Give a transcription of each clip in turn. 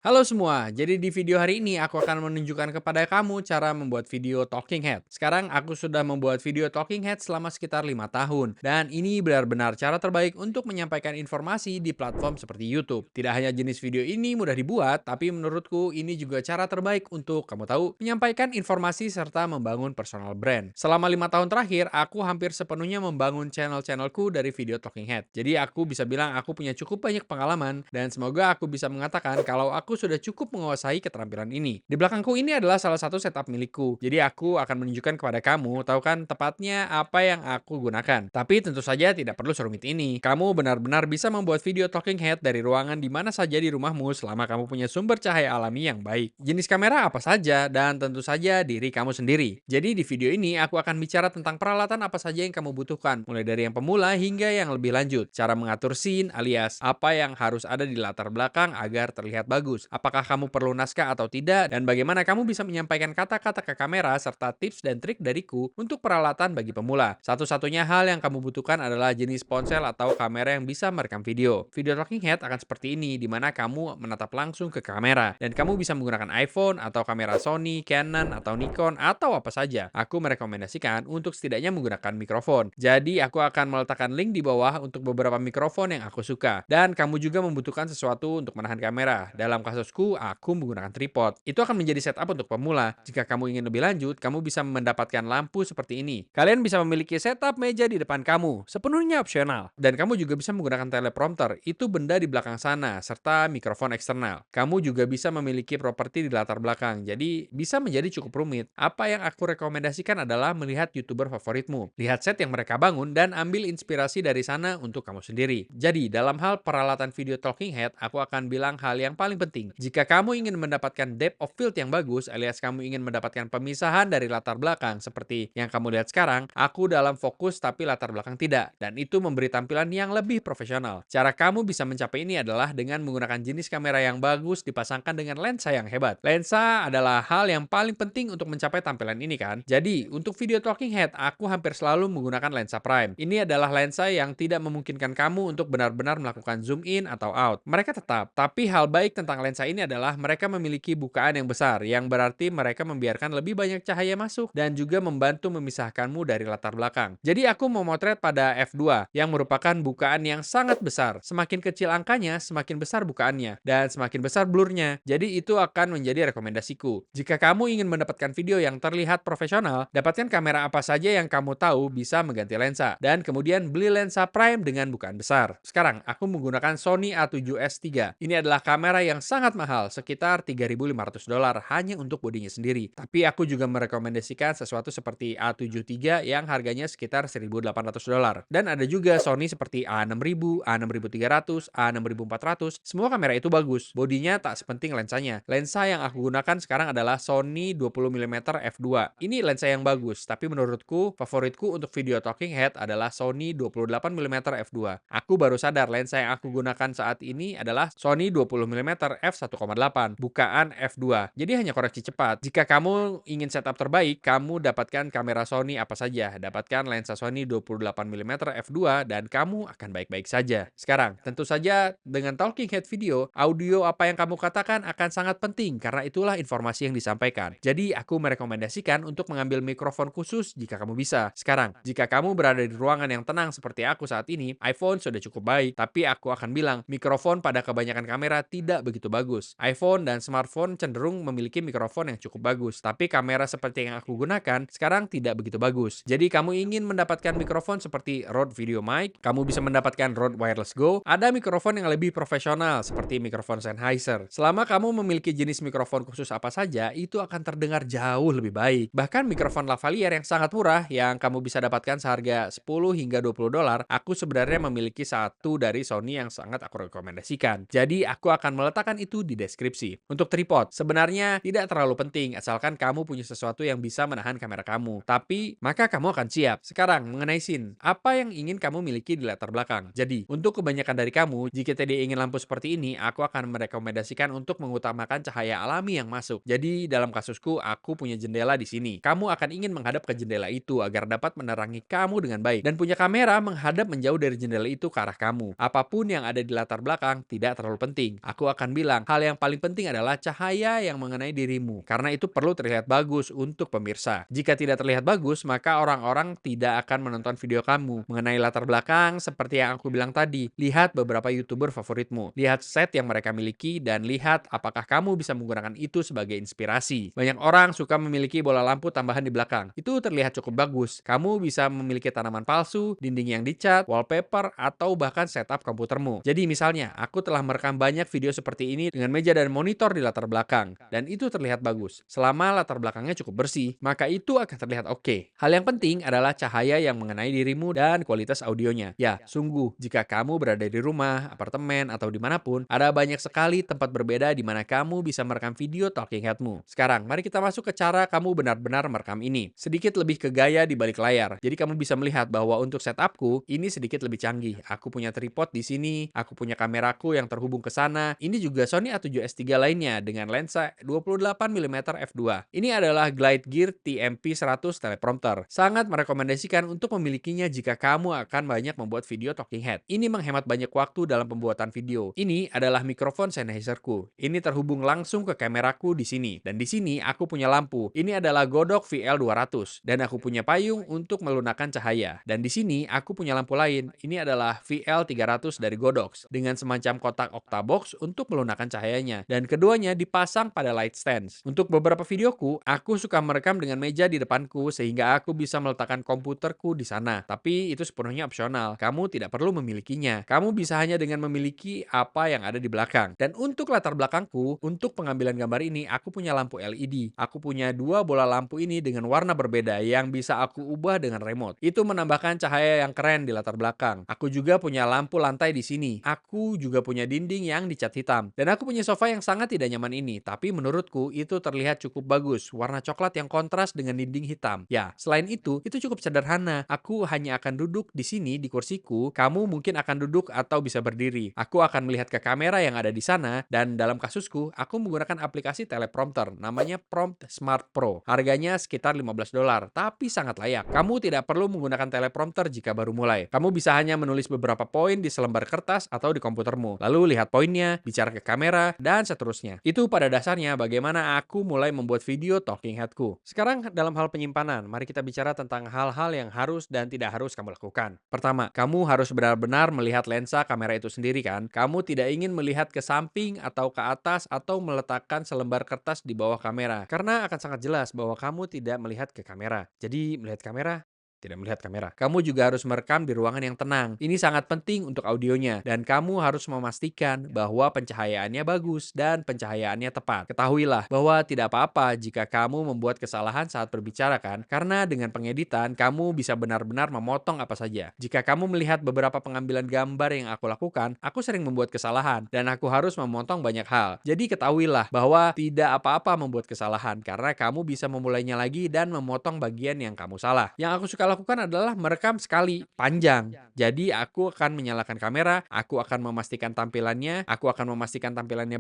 Halo semua, jadi di video hari ini aku akan menunjukkan kepada kamu cara membuat video talking head. Sekarang aku sudah membuat video talking head selama sekitar 5 tahun. Dan ini benar-benar cara terbaik untuk menyampaikan informasi di platform seperti YouTube. Tidak hanya jenis video ini mudah dibuat, tapi menurutku ini juga cara terbaik untuk kamu tahu menyampaikan informasi serta membangun personal brand. Selama 5 tahun terakhir, aku hampir sepenuhnya membangun channel-channelku dari video talking head. Jadi aku bisa bilang aku punya cukup banyak pengalaman dan semoga aku bisa mengatakan kalau aku sudah cukup menguasai keterampilan ini. Di belakangku ini adalah salah satu setup milikku. Jadi aku akan menunjukkan kepada kamu, tahu kan tepatnya apa yang aku gunakan. Tapi tentu saja tidak perlu serumit ini. Kamu benar-benar bisa membuat video talking head dari ruangan di mana saja di rumahmu selama kamu punya sumber cahaya alami yang baik. Jenis kamera apa saja dan tentu saja diri kamu sendiri. Jadi di video ini aku akan bicara tentang peralatan apa saja yang kamu butuhkan, mulai dari yang pemula hingga yang lebih lanjut. Cara mengatur scene alias apa yang harus ada di latar belakang agar terlihat bagus. Apakah kamu perlu naskah atau tidak, dan bagaimana kamu bisa menyampaikan kata-kata ke kamera, serta tips dan trik dariku untuk peralatan bagi pemula. Satu-satunya hal yang kamu butuhkan adalah jenis ponsel atau kamera yang bisa merekam video. Video talking head akan seperti ini, di mana kamu menatap langsung ke kamera, dan kamu bisa menggunakan iPhone atau kamera Sony, Canon, atau Nikon, atau apa saja. Aku merekomendasikan untuk setidaknya menggunakan mikrofon. Jadi aku akan meletakkan link di bawah untuk beberapa mikrofon yang aku suka. Dan kamu juga membutuhkan sesuatu untuk menahan kamera. Dalam kasusku, aku menggunakan tripod. Itu akan menjadi setup untuk pemula. Jika kamu ingin lebih lanjut, kamu bisa mendapatkan lampu seperti ini. Kalian bisa memiliki setup meja di depan kamu, sepenuhnya opsional. Dan kamu juga bisa menggunakan teleprompter, itu benda di belakang sana, serta mikrofon eksternal. Kamu juga bisa memiliki properti di latar belakang, jadi bisa menjadi cukup rumit. Apa yang aku rekomendasikan adalah melihat YouTuber favoritmu. Lihat set yang mereka bangun dan ambil inspirasi dari sana untuk kamu sendiri. Jadi, dalam hal peralatan video talking head, aku akan bilang hal yang paling penting. Jika kamu ingin mendapatkan depth of field yang bagus, alias kamu ingin mendapatkan pemisahan dari latar belakang seperti yang kamu lihat sekarang, aku dalam fokus tapi latar belakang tidak. Dan itu memberi tampilan yang lebih profesional. Cara kamu bisa mencapai ini adalah dengan menggunakan jenis kamera yang bagus dipasangkan dengan lensa yang hebat. Lensa adalah hal yang paling penting untuk mencapai tampilan ini kan. Jadi, untuk video talking head, aku hampir selalu menggunakan lensa prime. Ini adalah lensa yang tidak memungkinkan kamu untuk benar-benar melakukan zoom in atau out. Mereka tetap, tapi hal baik tentang lensa ini adalah mereka memiliki bukaan yang besar, yang berarti mereka membiarkan lebih banyak cahaya masuk dan juga membantu memisahkanmu dari latar belakang. Jadi aku memotret pada f2, yang merupakan bukaan yang sangat besar. Semakin kecil angkanya, semakin besar bukaannya, dan semakin besar blurnya. Jadi itu akan menjadi rekomendasiku. Jika kamu ingin mendapatkan video yang terlihat profesional, dapatkan kamera apa saja yang kamu tahu bisa mengganti lensa, dan kemudian beli lensa prime dengan bukaan besar. Sekarang, aku menggunakan Sony A7S3. Ini adalah kamera yang sangat mahal, sekitar $3.500 hanya untuk bodinya sendiri. Tapi aku juga merekomendasikan sesuatu seperti A7 III yang harganya sekitar $1.800. Dan ada juga Sony seperti A6000, A6300, A6400. Semua kamera itu bagus. Bodinya tak sepenting lensanya. Lensa yang aku gunakan sekarang adalah Sony 20mm f2. Ini lensa yang bagus, tapi menurutku favoritku untuk video talking head adalah Sony 28mm f2. Aku baru sadar lensa yang aku gunakan saat ini adalah Sony 20mm f1.8, bukaan f2. Jadi hanya koreksi cepat. Jika kamu ingin setup terbaik, kamu dapatkan kamera Sony apa saja. Dapatkan lensa Sony 28mm f2 dan kamu akan baik-baik saja. Sekarang, tentu saja dengan talking head video, audio apa yang kamu katakan akan sangat penting karena itulah informasi yang disampaikan. Jadi aku merekomendasikan untuk mengambil mikrofon khusus jika kamu bisa. Sekarang, jika kamu berada di ruangan yang tenang seperti aku saat ini, iPhone sudah cukup baik, tapi aku akan bilang mikrofon pada kebanyakan kamera tidak begitu bagus. iPhone dan smartphone cenderung memiliki mikrofon yang cukup bagus, tapi kamera seperti yang aku gunakan sekarang tidak begitu bagus. Jadi kamu ingin mendapatkan mikrofon seperti Rode VideoMic, kamu bisa mendapatkan Rode Wireless Go. Ada mikrofon yang lebih profesional seperti mikrofon Sennheiser. Selama kamu memiliki jenis mikrofon khusus apa saja, itu akan terdengar jauh lebih baik. Bahkan mikrofon lavalier yang sangat murah yang kamu bisa dapatkan seharga $10 hingga $20, aku sebenarnya memiliki satu dari Sony yang sangat aku rekomendasikan. Jadi aku akan meletakkan itu di deskripsi. Untuk tripod, sebenarnya tidak terlalu penting asalkan kamu punya sesuatu yang bisa menahan kamera kamu. Tapi, maka kamu akan siap. Sekarang, mengenai scene, apa yang ingin kamu miliki di latar belakang? Jadi, untuk kebanyakan dari kamu, jika tidak ingin lampu seperti ini, aku akan merekomendasikan untuk mengutamakan cahaya alami yang masuk. Jadi, dalam kasusku, aku punya jendela di sini. Kamu akan ingin menghadap ke jendela itu agar dapat menerangi kamu dengan baik. Dan punya kamera menghadap menjauh dari jendela itu ke arah kamu. Apapun yang ada di latar belakang tidak terlalu penting. Aku akan bilang bilang, hal yang paling penting adalah cahaya yang mengenai dirimu, karena itu perlu terlihat bagus untuk pemirsa. Jika tidak terlihat bagus, maka orang-orang tidak akan menonton video kamu. Mengenai latar belakang, seperti yang aku bilang tadi, lihat beberapa YouTuber favoritmu, lihat set yang mereka miliki, dan lihat apakah kamu bisa menggunakan itu sebagai inspirasi. Banyak orang suka memiliki bola lampu tambahan di belakang. Itu terlihat cukup bagus. Kamu bisa memiliki tanaman palsu, dinding yang dicat, wallpaper, atau bahkan setup komputermu. Jadi misalnya, aku telah merekam banyak video seperti ini dengan meja dan monitor di latar belakang, dan itu terlihat bagus. Selama latar belakangnya cukup bersih, maka itu akan terlihat oke. Hal yang penting adalah cahaya yang mengenai dirimu dan kualitas audionya. Ya, sungguh, jika kamu berada di rumah, apartemen, atau dimanapun, ada banyak sekali tempat berbeda di mana kamu bisa merekam video talking headmu. Sekarang, mari kita masuk ke cara kamu benar-benar merekam ini. Sedikit lebih ke gaya di balik layar. Jadi kamu bisa melihat bahwa untuk setupku, ini sedikit lebih canggih. Aku punya tripod di sini, aku punya kameraku yang terhubung ke sana. Ini juga Sony A7S III lainnya dengan lensa 28mm f2. Ini adalah Glide Gear TMP100 teleprompter. Sangat merekomendasikan untuk memilikinya jika kamu akan banyak membuat video talking head. Ini menghemat banyak waktu dalam pembuatan video. Ini adalah mikrofon Sennheiserku. Ini terhubung langsung ke kameraku di sini. Dan di sini aku punya lampu. Ini adalah Godok VL200 dan aku punya payung untuk melunakkan cahaya. Dan di sini aku punya lampu lain. Ini adalah VL300 dari Godox dengan semacam kotak octabox untuk melunakkan cahayanya. Dan keduanya dipasang pada light stands. Untuk beberapa videoku, aku suka merekam dengan meja di depanku sehingga aku bisa meletakkan komputerku di sana. Tapi itu sepenuhnya opsional. Kamu tidak perlu memilikinya. Kamu bisa hanya dengan memiliki apa yang ada di belakang. Dan untuk latar belakangku, untuk pengambilan gambar ini, aku punya lampu LED. Aku punya dua bola lampu ini dengan warna berbeda yang bisa aku ubah dengan remote. Itu menambahkan cahaya yang keren di latar belakang. Aku juga punya lampu lantai di sini. Aku juga punya dinding yang dicat hitam. Dan aku punya sofa yang sangat tidak nyaman ini, tapi menurutku itu terlihat cukup bagus. Warna coklat yang kontras dengan dinding hitam. Ya, selain itu cukup sederhana. Aku hanya akan duduk di sini di kursiku. Kamu mungkin akan duduk atau bisa berdiri. Aku akan melihat ke kamera yang ada di sana, dan dalam kasusku, aku menggunakan aplikasi teleprompter namanya Prompt Smart Pro. Harganya sekitar $15, tapi sangat layak. Kamu tidak perlu menggunakan teleprompter jika baru mulai. Kamu bisa hanya menulis beberapa poin di selembar kertas atau di komputermu. Lalu lihat poinnya, bicara ke kamera, dan seterusnya. Itu pada dasarnya bagaimana aku mulai membuat video talking headku. Sekarang dalam hal penyimpanan, mari kita bicara tentang hal-hal yang harus dan tidak harus kamu lakukan. Pertama, kamu harus benar-benar melihat lensa kamera itu sendiri kan? Kamu tidak ingin melihat ke samping atau ke atas atau meletakkan selembar kertas di bawah kamera. Karena akan sangat jelas bahwa kamu tidak melihat ke kamera. Jadi, melihat kamera tidak melihat kamera. Kamu juga harus merekam di ruangan yang tenang. Ini sangat penting untuk audionya, dan kamu harus memastikan bahwa pencahayaannya bagus dan pencahayaannya tepat. Ketahuilah bahwa tidak apa-apa jika kamu membuat kesalahan saat berbicara kan, karena dengan pengeditan, kamu bisa benar-benar memotong apa saja. Jika kamu melihat beberapa pengambilan gambar yang aku lakukan, aku sering membuat kesalahan, dan aku harus memotong banyak hal. Jadi ketahuilah bahwa tidak apa-apa membuat kesalahan, karena kamu bisa memulainya lagi dan memotong bagian yang kamu salah. Yang aku suka lakukan adalah merekam sekali, panjang. Jadi aku akan menyalakan kamera, aku akan memastikan tampilannya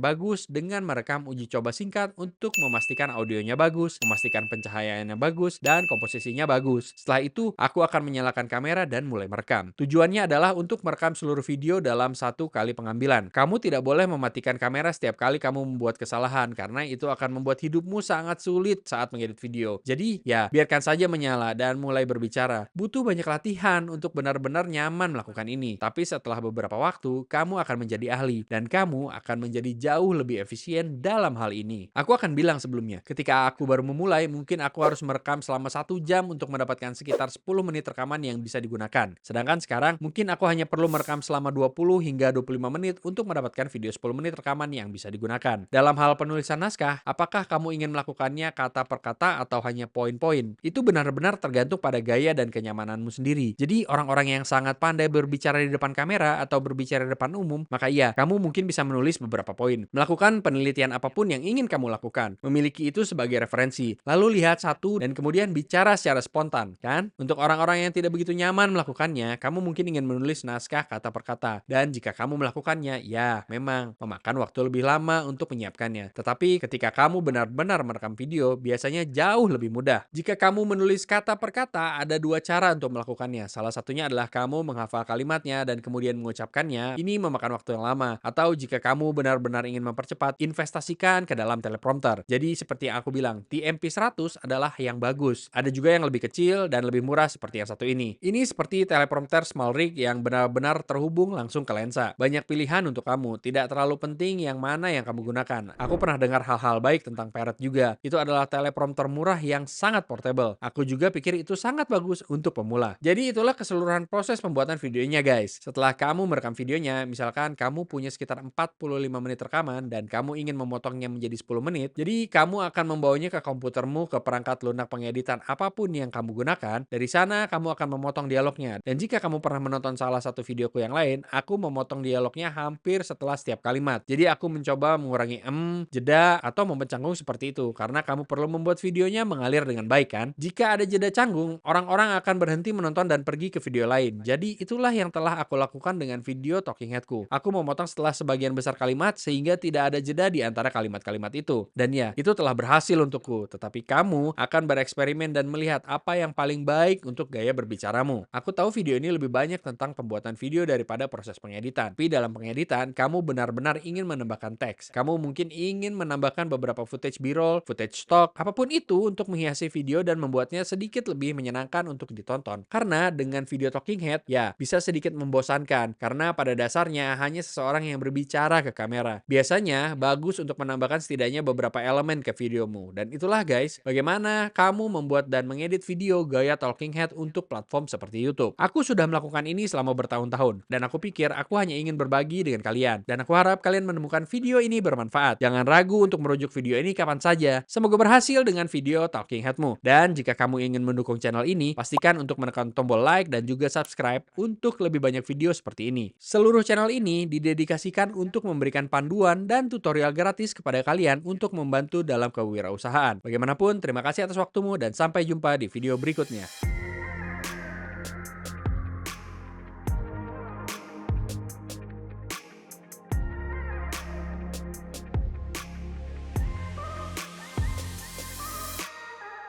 bagus dengan merekam uji coba singkat untuk memastikan audionya bagus, memastikan pencahayaannya bagus, dan komposisinya bagus. Setelah itu, aku akan menyalakan kamera dan mulai merekam. Tujuannya adalah untuk merekam seluruh video dalam satu kali pengambilan. Kamu tidak boleh mematikan kamera setiap kali kamu membuat kesalahan, karena itu akan membuat hidupmu sangat sulit saat mengedit video. Jadi, ya, biarkan saja menyala dan mulai berbicara. Butuh banyak latihan untuk benar-benar nyaman melakukan ini. Tapi setelah beberapa waktu, kamu akan menjadi ahli dan kamu akan menjadi jauh lebih efisien dalam hal ini. Aku akan bilang sebelumnya, ketika aku baru memulai, mungkin aku harus merekam selama 1 jam untuk mendapatkan sekitar 10 menit rekaman yang bisa digunakan. Sedangkan sekarang, mungkin aku hanya perlu merekam selama 20 hingga 25 menit untuk mendapatkan video 10 menit rekaman yang bisa digunakan. Dalam hal penulisan naskah, apakah kamu ingin melakukannya kata per kata atau hanya poin-poin? Itu benar-benar tergantung pada gaya dan kenyamananmu sendiri. Jadi orang-orang yang sangat pandai berbicara di depan kamera atau berbicara di depan umum, maka iya, kamu mungkin bisa menulis beberapa poin. Melakukan penelitian apapun yang ingin kamu lakukan. Memiliki itu sebagai referensi. Lalu lihat satu dan kemudian bicara secara spontan, kan? Untuk orang-orang yang tidak begitu nyaman melakukannya, kamu mungkin ingin menulis naskah kata per kata. Dan jika kamu melakukannya, ya memang memakan waktu lebih lama untuk menyiapkannya. Tetapi ketika kamu benar-benar merekam video, biasanya jauh lebih mudah. Jika kamu menulis kata per kata, ada dua cara untuk melakukannya. Salah satunya adalah kamu menghafal kalimatnya dan kemudian mengucapkannya. Ini memakan waktu yang lama. Atau jika kamu benar-benar ingin mempercepat, investasikan ke dalam teleprompter. Jadi seperti yang aku bilang, TMP100 adalah yang bagus. Ada juga yang lebih kecil dan lebih murah seperti yang satu ini. Ini seperti teleprompter small rig yang benar-benar terhubung langsung ke lensa. Banyak pilihan untuk kamu, tidak terlalu penting yang mana yang kamu gunakan. Aku pernah dengar hal-hal baik tentang Parrot juga. Itu adalah teleprompter murah yang sangat portable. Aku juga pikir itu sangat bagus untuk pemula. Jadi itulah keseluruhan proses pembuatan videonya guys. Setelah kamu merekam videonya, misalkan kamu punya sekitar 45 menit rekaman dan kamu ingin memotongnya menjadi 10 menit, jadi kamu akan membawanya ke komputermu ke perangkat lunak pengeditan apapun yang kamu gunakan. Dari sana kamu akan memotong dialognya. Dan jika kamu pernah menonton salah satu videoku yang lain, aku memotong dialognya hampir setelah setiap kalimat. Jadi aku mencoba mengurangi jeda atau mempencanggung seperti itu karena kamu perlu membuat videonya mengalir dengan baik kan. Jika ada jeda canggung, orang-orang akan berhenti menonton dan pergi ke video lain. Jadi itulah yang telah aku lakukan dengan video talking headku. Aku memotong setelah sebagian besar kalimat sehingga tidak ada jeda di antara kalimat-kalimat itu. Dan ya, itu telah berhasil untukku. Tetapi kamu akan bereksperimen dan melihat apa yang paling baik untuk gaya berbicaramu. Aku tahu video ini lebih banyak tentang pembuatan video daripada proses pengeditan. Tapi dalam pengeditan, kamu benar-benar ingin menambahkan teks. Kamu mungkin ingin menambahkan beberapa footage B-roll, footage stock, apapun itu untuk menghiasi video dan membuatnya sedikit lebih menyenangkan untuk ditonton. Karena dengan video talking head, ya bisa sedikit membosankan karena pada dasarnya hanya seseorang yang berbicara ke kamera. Biasanya bagus untuk menambahkan setidaknya beberapa elemen ke videomu. Dan itulah guys, bagaimana kamu membuat dan mengedit video gaya talking head untuk platform seperti YouTube. Aku sudah melakukan ini selama bertahun-tahun dan aku pikir aku hanya ingin berbagi dengan kalian. Dan aku harap kalian menemukan video ini bermanfaat. Jangan ragu untuk merujuk video ini kapan saja. Semoga berhasil dengan video talking headmu. Dan jika kamu ingin mendukung channel ini, pastikan untuk menekan tombol like dan juga subscribe untuk lebih banyak video seperti ini. Seluruh channel ini didedikasikan untuk memberikan panduan dan tutorial gratis kepada kalian untuk membantu dalam kewirausahaan. Bagaimanapun, terima kasih atas waktumu dan sampai jumpa di video berikutnya.